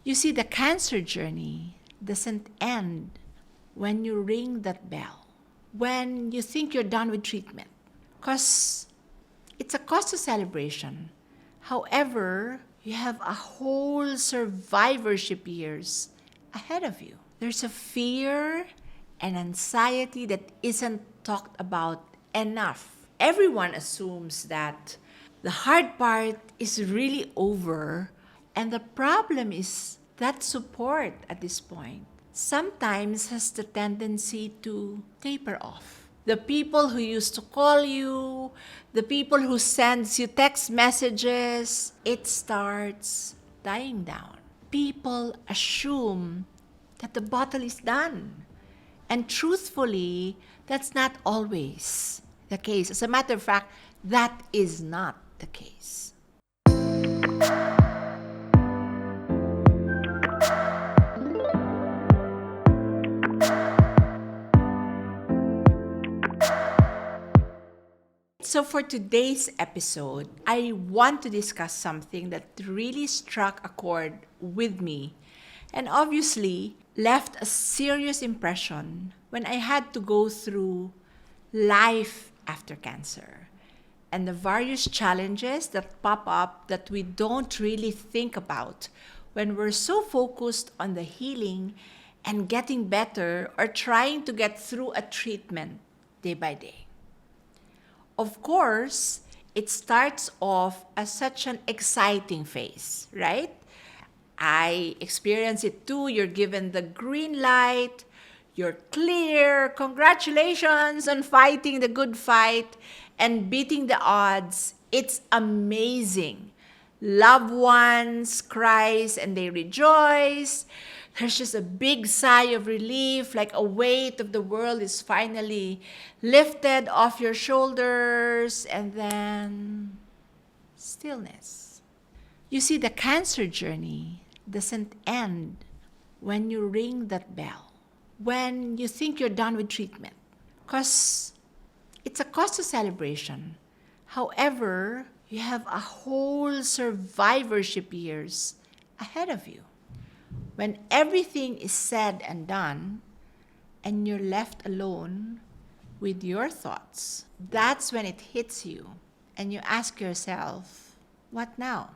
You see, the cancer journey doesn't end when you ring that bell, when you think you're done with treatment, because it's a cause of celebration. However, you have a whole survivorship years ahead of you. There's a fear and anxiety that isn't talked about enough. Everyone assumes that the hard part is really over, and the problem is that support at this point sometimes has the tendency to taper off. The people who used to call you, the people who sends you text messages, it starts dying down. People assume that the bottle is done. And truthfully, that's not always the case. As a matter of fact, that is not the case. So for today's episode, I want to discuss something that really struck a chord with me and obviously left a serious impression when I had to go through life after cancer and the various challenges that pop up that we don't really think about when we're so focused on the healing and getting better or trying to get through a treatment day by day. Of course, it starts off as such an exciting phase, right? I experience it too. You're given the green light, you're clear. Congratulations on fighting the good fight and beating the odds. It's amazing. Loved ones cries and they rejoice. There's just a big sigh of relief, like a weight of the world is finally lifted off your shoulders, and then stillness. You see, the cancer journey doesn't end when you ring that bell, when you think you're done with treatment, because it's a cause of celebration. However, you have a whole survivorship years ahead of you. When everything is said and done, and you're left alone with your thoughts, that's when it hits you, and you ask yourself, what now?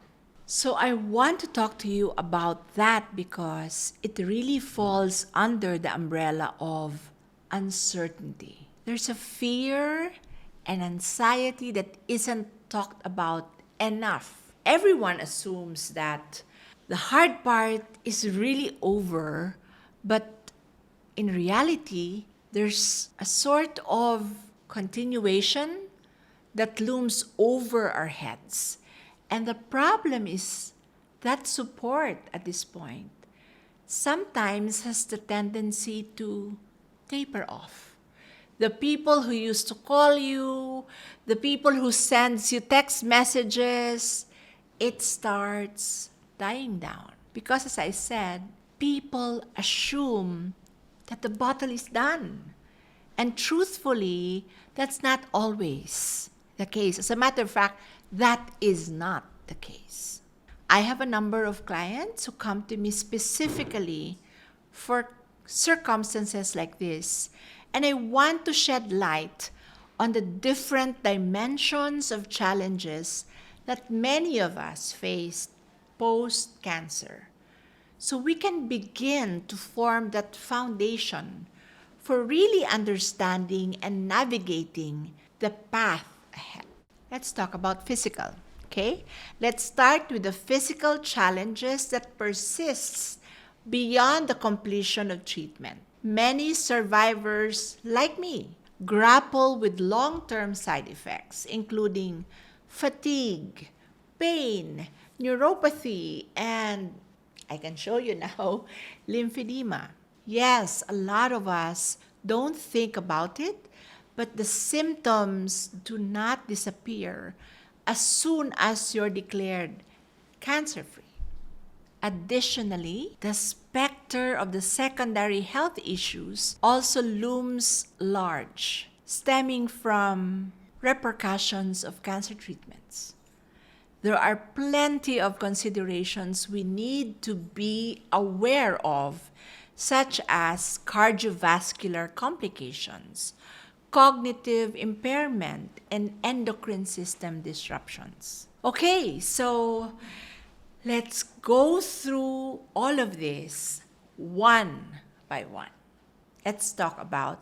So I want to talk to you about that because it really falls under the umbrella of uncertainty. There's a fear and anxiety that isn't talked about enough. Everyone assumes that the hard part is really over, but in reality, there's a sort of continuation that looms over our heads. And the problem is that support at this point sometimes has the tendency to taper off. The people who used to call you, the people who sends you text messages, it starts dying down. Because as I said, people assume that the bottle is done. And truthfully, that's not always the case. As a matter of fact, that is not the case. I have a number of clients who come to me specifically for circumstances like this. And I want to shed light on the different dimensions of challenges that many of us face post-cancer. So we can begin to form that foundation for really understanding and navigating the path ahead. Let's talk about physical, okay? Let's start with the physical challenges that persists beyond the completion of treatment. Many survivors, like me, grapple with long-term side effects, including fatigue, pain, neuropathy, and I can show you now, lymphedema. Yes, a lot of us don't think about it, but the symptoms do not disappear as soon as you're declared cancer-free. Additionally, the specter of the secondary health issues also looms large, stemming from repercussions of cancer treatments. there are plenty of considerations we need to be aware of, such as cardiovascular complications, cognitive impairment, and endocrine system disruptions. Okay, so let's go through all of this one by one. Let's talk about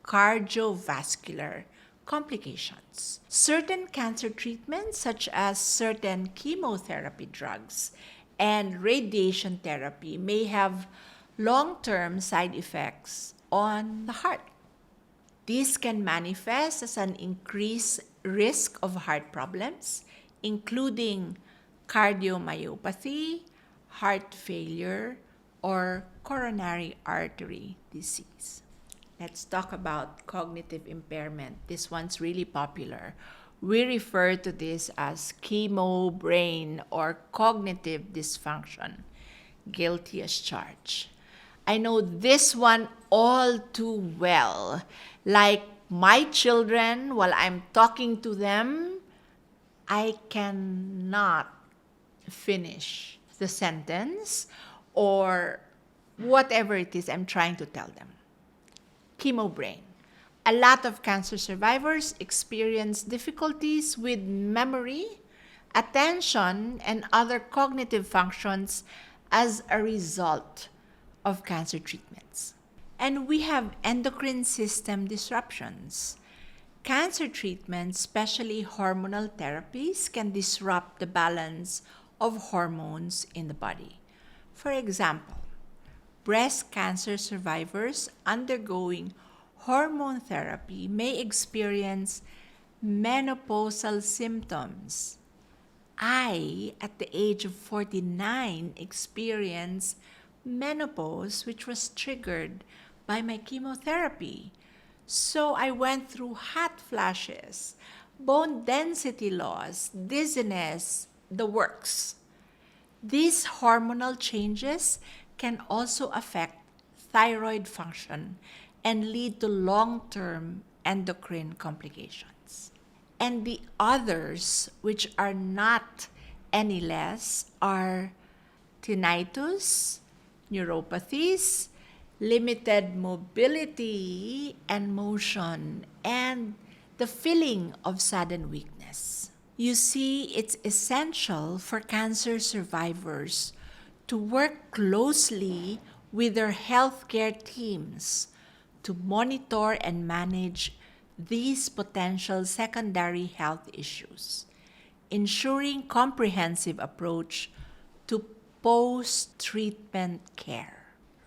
cardiovascular complications. Certain cancer treatments, such as certain chemotherapy drugs and radiation therapy, may have long-term side effects on the heart. This can manifest as an increased risk of heart problems, including cardiomyopathy, heart failure, or coronary artery disease. Let's talk about cognitive impairment. This one's really popular. We refer to this as chemo brain or cognitive dysfunction. Guilty as charged. I know this one all too well. Like my children, while I'm talking to them, I cannot finish the sentence or whatever it is I'm trying to tell them. Chemo brain. A lot of cancer survivors experience difficulties with memory, attention, and other cognitive functions as a result of cancer treatments. And we have endocrine system disruptions. Cancer treatments, especially hormonal therapies, can disrupt the balance of hormones in the body. For example, breast cancer survivors undergoing hormone therapy may experience menopausal symptoms. I, at the age of 49, experienced menopause, which was triggered by my chemotherapy. So I went through hot flashes, bone density loss, dizziness, the works. These hormonal changes can also affect thyroid function and lead to long-term endocrine complications. And the others, which are not any less, are tinnitus, neuropathies, limited mobility and motion, and the feeling of sudden weakness. You see, it's essential for cancer survivors to work closely with their healthcare teams to monitor and manage these potential secondary health issues, ensuring comprehensive approach to post-treatment care.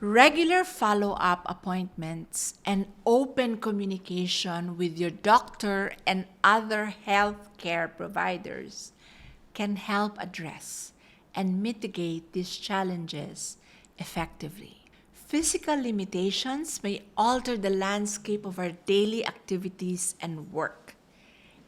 Regular follow-up appointments and open communication with your doctor and other healthcare providers can help address and mitigate these challenges effectively. Physical limitations may alter the landscape of our daily activities and work,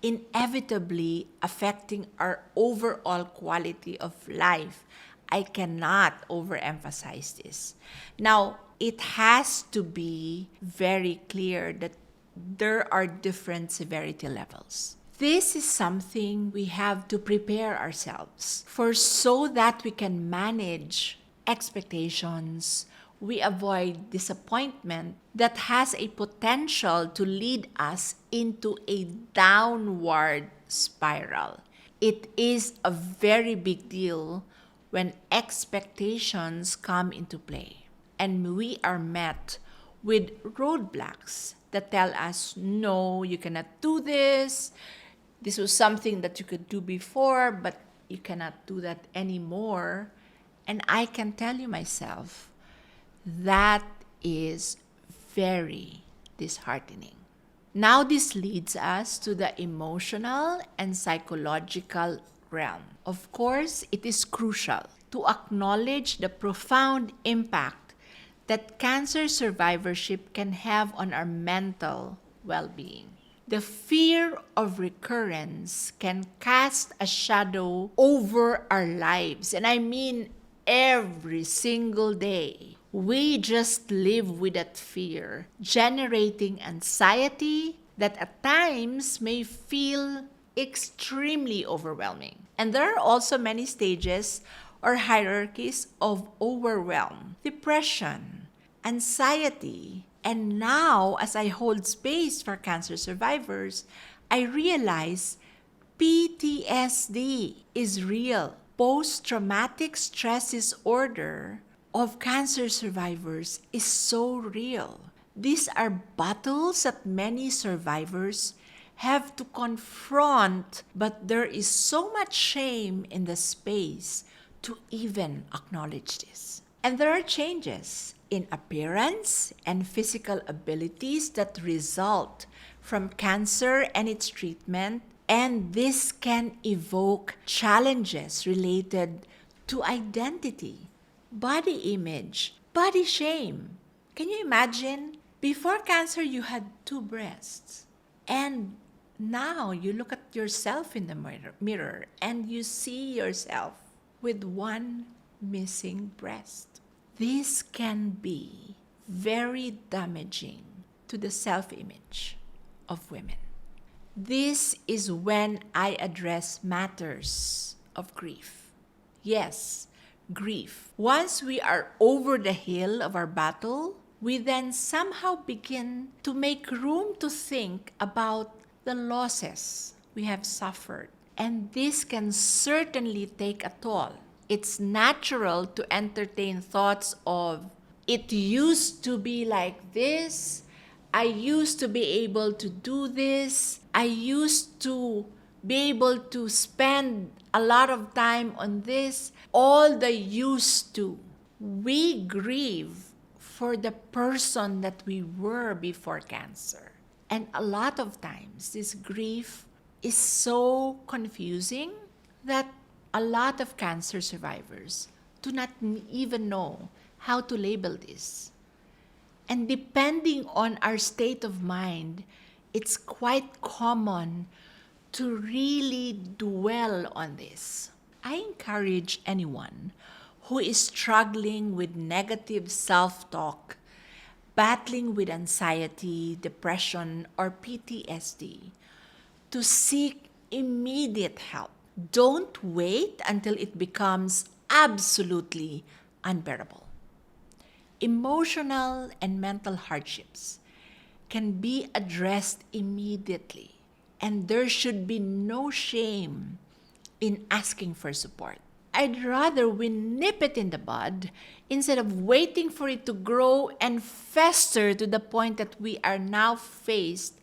inevitably affecting our overall quality of life. I cannot overemphasize this. Now, it has to be very clear that there are different severity levels. This is something we have to prepare ourselves for so that we can manage expectations, we avoid disappointment that has a potential to lead us into a downward spiral. It is a very big deal when expectations come into play and we are met with roadblocks that tell us, no, you cannot do this. This was something that you could do before, but you cannot do that anymore. And I can tell you myself, that is very disheartening. Now this leads us to the emotional and psychological realm. Of course, it is crucial to acknowledge the profound impact that cancer survivorship can have on our mental well-being. The fear of recurrence can cast a shadow over our lives, and I mean every single day. We just live with that fear, generating anxiety that at times may feel extremely overwhelming. And there are also many stages or hierarchies of overwhelm, depression, anxiety. And now, as I hold space for cancer survivors, I realize PTSD is real. Post traumatic stress disorder of cancer survivors is so real. These are battles that many survivors have to confront, but there is so much shame in the space to even acknowledge this. And there are changes in appearance and physical abilities that result from cancer and its treatment, and this can evoke challenges related to identity, body image, body shame. Can you imagine? Before cancer, you had two breasts. And now you look at yourself in the mirror and you see yourself with one missing breast. This can be very damaging to the self-image of women. This is when I address matters of grief. Yes, grief. Once we are over the hill of our battle, we then somehow begin to make room to think about the losses we have suffered. And this can certainly take a toll. It's natural to entertain thoughts of, it used to be like this, I used to be able to do this, I used to be able to spend a lot of time on this, all the used to. We grieve for the person that we were before cancer. And a lot of times, this grief is so confusing that a lot of cancer survivors do not even know how to label this. And depending on our state of mind, it's quite common to really dwell on this. I encourage anyone who is struggling with negative self-talk, battling with anxiety, depression, or PTSD, to seek immediate help. Don't wait until it becomes absolutely unbearable. Emotional and mental hardships can be addressed immediately, and there should be no shame in asking for support. I'd rather we nip it in the bud instead of waiting for it to grow and fester to the point that we are now faced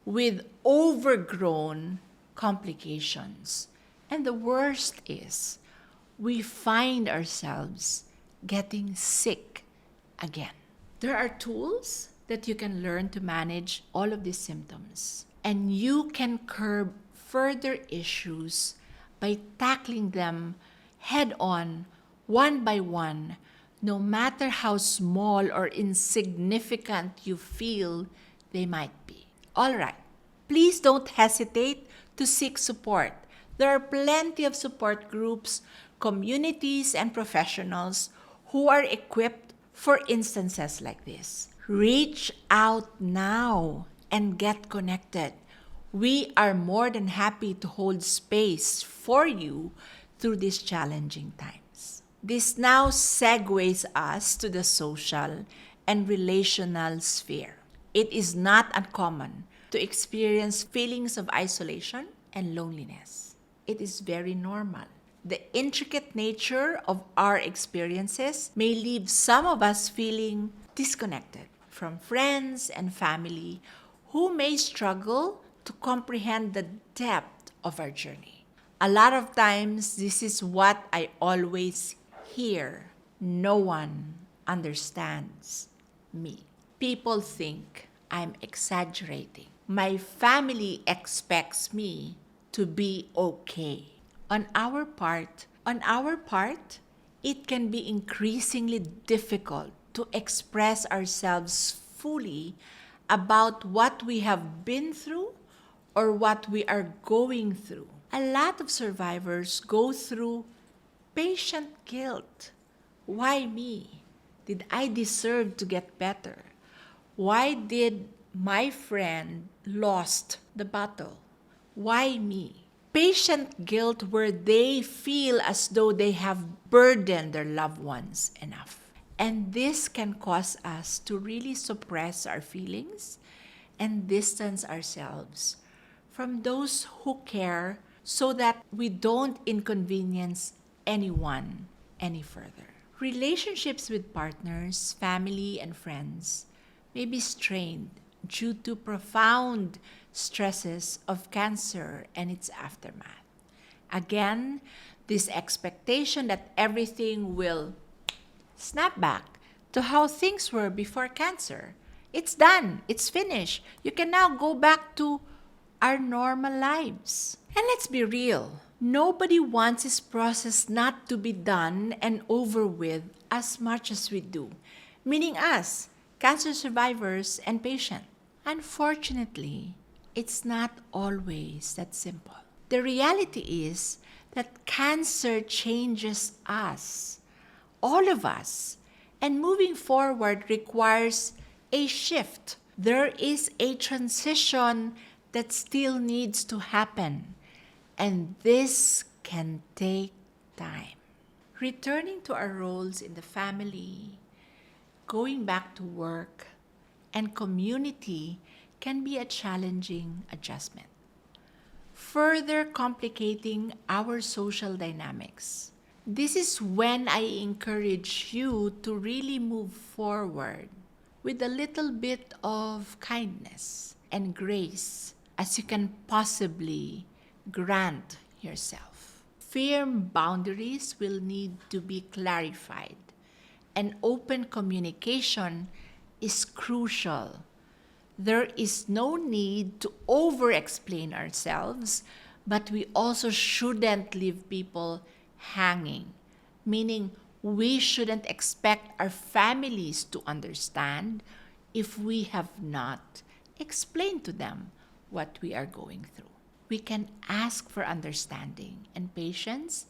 with overgrown complications. And the worst is, we find ourselves getting sick again. There are tools that you can learn to manage all of these symptoms, and you can curb further issues by tackling them head on, one by one, no matter how small or insignificant you feel they might be. All right, please don't hesitate to seek support. There are plenty of support groups, communities, and professionals who are equipped for instances like this. Reach out now and get connected. We are more than happy to hold space for you through these challenging times. This now segues us to the social and relational sphere. It is not uncommon to experience feelings of isolation and loneliness. It is very normal. The intricate nature of our experiences may leave some of us feeling disconnected from friends and family who may struggle to comprehend the depth of our journey. A lot of times, this is what I always hear. No one understands me. People think I'm exaggerating. My family expects me to be okay. On our part, it can be increasingly difficult to express ourselves fully about what we have been through or what we are going through. A lot of survivors go through patient guilt. Why me? Did I deserve to get better? Why did my friend lost the battle? Why me? patient guilt where they feel as though they have burdened their loved ones enough. And this can cause us to really suppress our feelings and distance ourselves from those who care so that we don't inconvenience anyone any further. Relationships with partners, family, and friends may be strained due to profound stresses of cancer and its aftermath. Again, this expectation that everything will snap back to how things were before cancer. It's done. It's finished. You can now go back to our normal lives. And let's be real. Nobody wants this process not to be done and over with as much as we do, meaning us, cancer survivors and patients. Unfortunately, it's not always that simple. The reality is that cancer changes us, all of us, and moving forward requires a shift. There is a transition that still needs to happen, and this can take time. Returning to our roles in the family, going back to work, and community can be a challenging adjustment, further complicating our social dynamics. This is when I encourage you to really move forward with a little bit of kindness and grace as you can possibly grant yourself. Firm boundaries will need to be clarified, and open communication is crucial. There is no need to over-explain ourselves, but we also shouldn't leave people hanging, meaning we shouldn't expect our families to understand if we have not explained to them what we are going through. We can ask for understanding and patience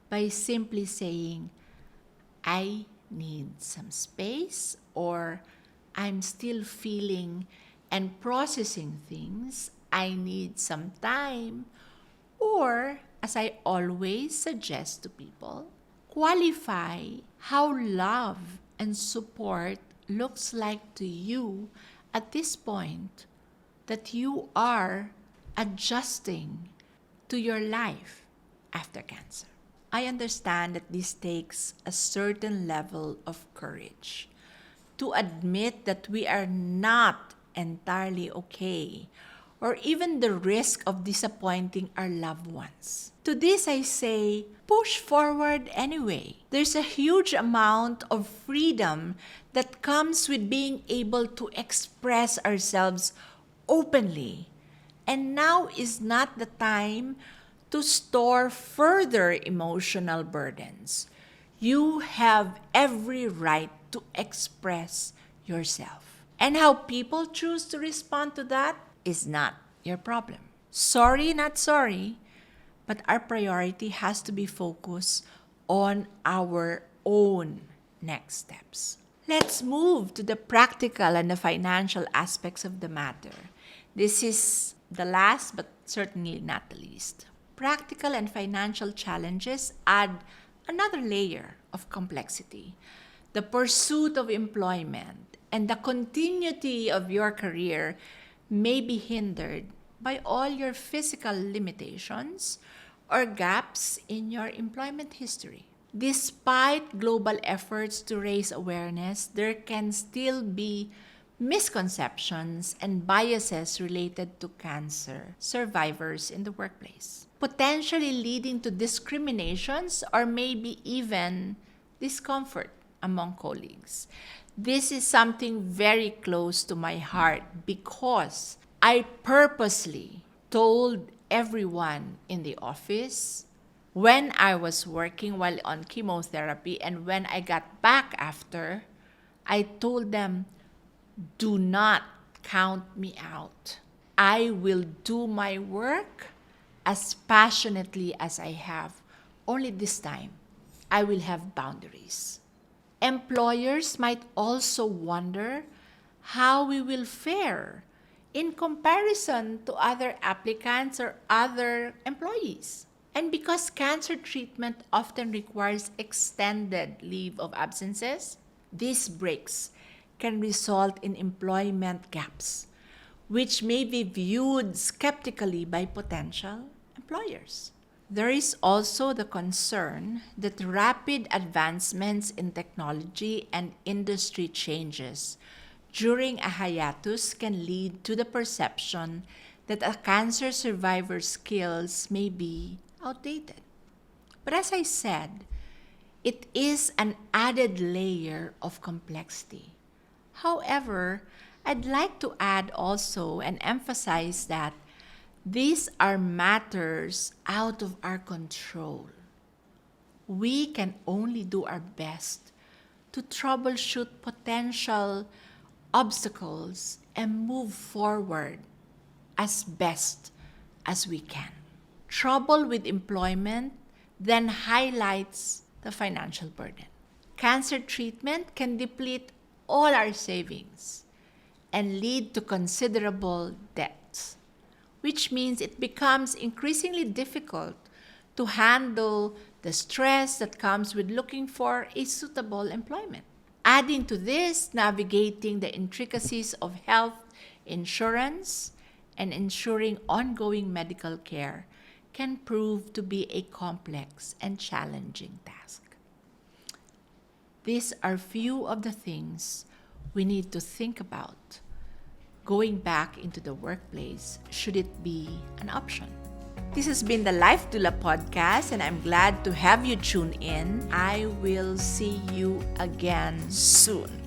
by simply saying, I need some space, or I'm still feeling and processing things. I need some time. Or, as I always suggest to people, qualify how love and support looks like to you at this point that you are adjusting to your life after cancer. I understand that this takes a certain level of courage to admit that we are not entirely okay, or even the risk of disappointing our loved ones. To this I say, push forward anyway. There's a huge amount of freedom that comes with being able to express ourselves openly. And now is not the time to store further emotional burdens. You have every right to express yourself. And how people choose to respond to that is not your problem. Sorry, not sorry, but our priority has to be focused on our own next steps. Let's move to the practical and the financial aspects of the matter. This is the last but certainly not the least. Practical and financial challenges add another layer of complexity. The pursuit of employment and the continuity of your career may be hindered by all your physical limitations or gaps in your employment history. Despite global efforts to raise awareness, there can still be misconceptions and biases related to cancer survivors in the workplace, potentially leading to discriminations or maybe even discomfort among colleagues. This is something very close to my heart because I purposely told everyone in the office when I was working while on chemotherapy and when I got back after, I told them, do not count me out. I will do my work as passionately as I have. Only this time, I will have boundaries. Employers might also wonder how we will fare in comparison to other applicants or other employees. And because cancer treatment often requires extended leave of absences, these breaks can result in employment gaps, which may be viewed skeptically by potential employers. There is also the concern that rapid advancements in technology and industry changes during a hiatus can lead to the perception that a cancer survivor's skills may be outdated. But as I said, it is an added layer of complexity. However, I'd like to add also and emphasize that these are matters out of our control. We can only do our best to troubleshoot potential obstacles and move forward as best as we can. Trouble with employment then highlights the financial burden. Cancer treatment can deplete all our savings and lead to considerable debts, which means it becomes increasingly difficult to handle the stress that comes with looking for a suitable employment. Adding to this, navigating the intricacies of health insurance and ensuring ongoing medical care can prove to be a complex and challenging task. These are few of the things we need to think about going back into the workplace should it be an option. This has been the Life Doula podcast, and I'm glad to have you tune in. I will see you again soon.